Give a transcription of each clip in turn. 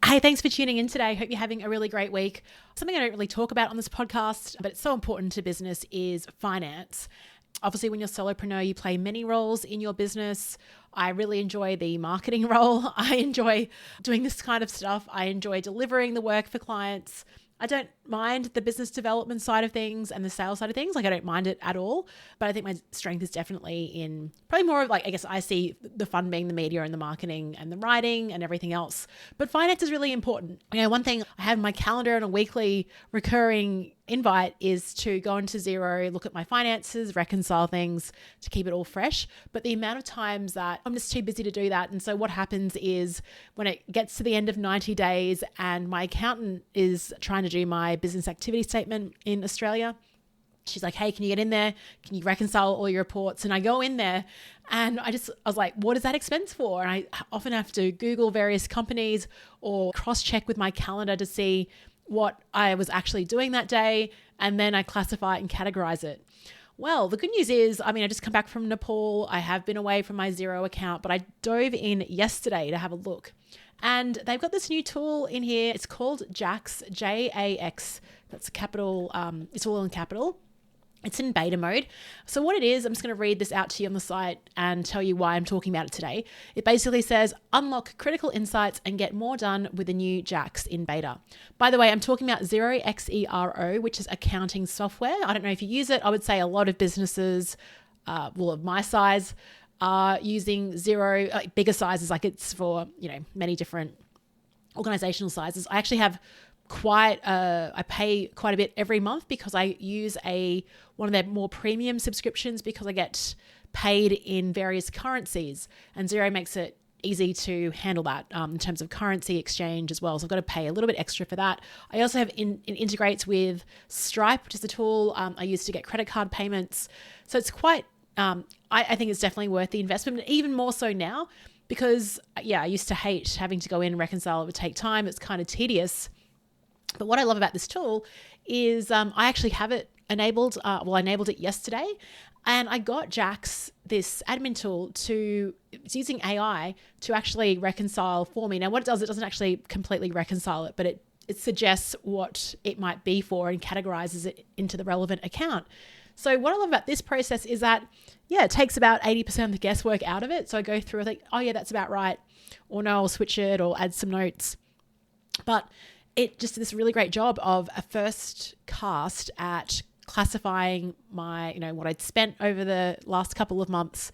Hey, thanks for tuning in today. Hope you're having a really great week. Something I don't really talk about on this podcast, but it's so important to business is finance. Obviously, when you're a solopreneur, you play many roles in your business. I really enjoy the marketing role. I enjoy doing this kind of stuff. I enjoy delivering the work for clients. I don't mind the business development side of things and the sales side of things. Like, I don't mind it at all. But I think my strength is definitely in probably more of I guess I see the fun being the media and the marketing and the writing and everything else. But finance is really important. One thing I have in my calendar on a weekly recurring invite is to go into Xero, look at my finances, reconcile things to keep it all fresh. But the amount of times that I'm just too busy to do that. And so what happens is when it gets to the end of 90 days and my accountant is trying to do my business activity statement in Australia, she's like, hey, can you get in there? Can you reconcile all your reports? And I go in there and I was like, what is that expense for? And I often have to Google various companies or cross-check with my calendar to see what I was actually doing that day. And then I classify it and categorize it. Well, the good news is, I just come back from Nepal. I have been away from my Xero account, but I dove in yesterday to have a look. And they've got this new tool in here. It's called Jax, Jax. That's capital. It's all in capital. It's in beta mode. So what it is, I'm just going to read this out to you on the site and tell you why I'm talking about it today. It basically says, unlock critical insights and get more done with the new Jax in beta. By the way, I'm talking about Xero, Xero, which is accounting software. I don't know if you use it. I would say a lot of businesses, of my size, are using Xero, bigger sizes, like it's for, many different organizational sizes. I actually have I pay quite a bit every month because I use one of their more premium subscriptions because I get paid in various currencies, and Xero makes it easy to handle that in terms of currency exchange as well. So I've got to pay a little bit extra for that. I also have it integrates with Stripe, which is the tool I use to get credit card payments. So it's quite, I think it's definitely worth the investment, even more so now because, I used to hate having to go in and reconcile. It would take time. It's kind of tedious. But what I love about this tool is I actually have it enabled. I enabled it yesterday, and I got Jax, this admin tool, it's using AI to actually reconcile for me. Now, what it doesn't actually completely reconcile it, but it suggests what it might be for and categorizes it into the relevant account. So what I love about this process is that, it takes about 80% of the guesswork out of it. So I go through, I think, oh yeah, that's about right. Or no, I'll switch it or add some notes. But it just did this really great job of a first cast at classifying my, what I'd spent over the last couple of months.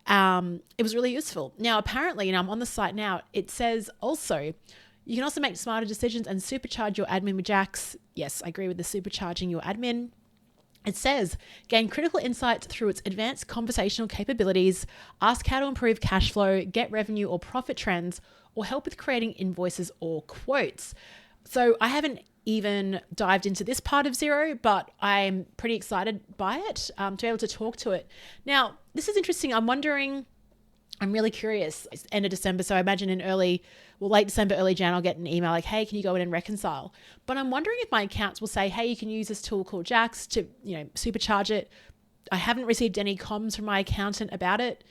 It was really useful. Now, apparently, I'm on the site now, it says also, you can also make smarter decisions and supercharge your admin with Jax. Yes, I agree with the supercharging your admin. It says, gain critical insights through its advanced conversational capabilities, ask how to improve cash flow, get revenue or profit trends, or help with creating invoices or quotes. So I haven't even dived into this part of Xero, but I'm pretty excited by it, to be able to talk to it. Now, this is interesting. I'm really curious. It's end of December, so I imagine late December, early Jan, I'll get an email like, hey, can you go in and reconcile? But I'm wondering if my accounts will say, hey, you can use this tool called Jax to, supercharge it. I haven't received any comms from my accountant about it.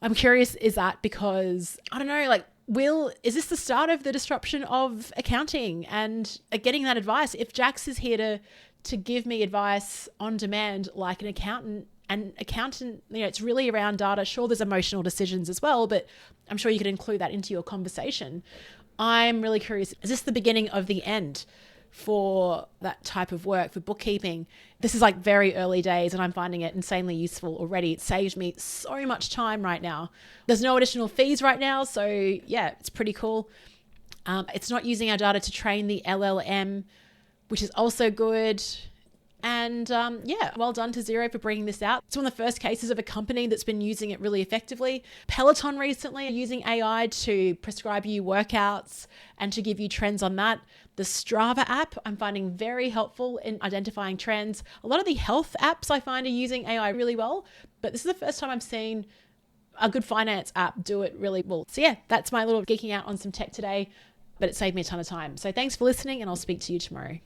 I'm curious, is that because, I don't know, is this the start of the disruption of accounting and getting that advice? If Jax is here to give me advice on demand like an accountant, it's really around data. Sure, there's emotional decisions as well, but I'm sure you could include that into your conversation. I'm really curious, is this the beginning of the end for that type of work, for bookkeeping? This is very early days and I'm finding it insanely useful already. It saves me so much time right now. There's no additional fees right now. So it's pretty cool. It's not using our data to train the LLM, which is also good. And well done to Xero for bringing this out. It's one of the first cases of a company that's been using it really effectively. Peloton recently are using AI to prescribe you workouts and to give you trends on that. The Strava app I'm finding very helpful in identifying trends. A lot of the health apps I find are using AI really well, but this is the first time I've seen a good finance app do it really well. So that's my little geeking out on some tech today, but it saved me a ton of time. So thanks for listening and I'll speak to you tomorrow.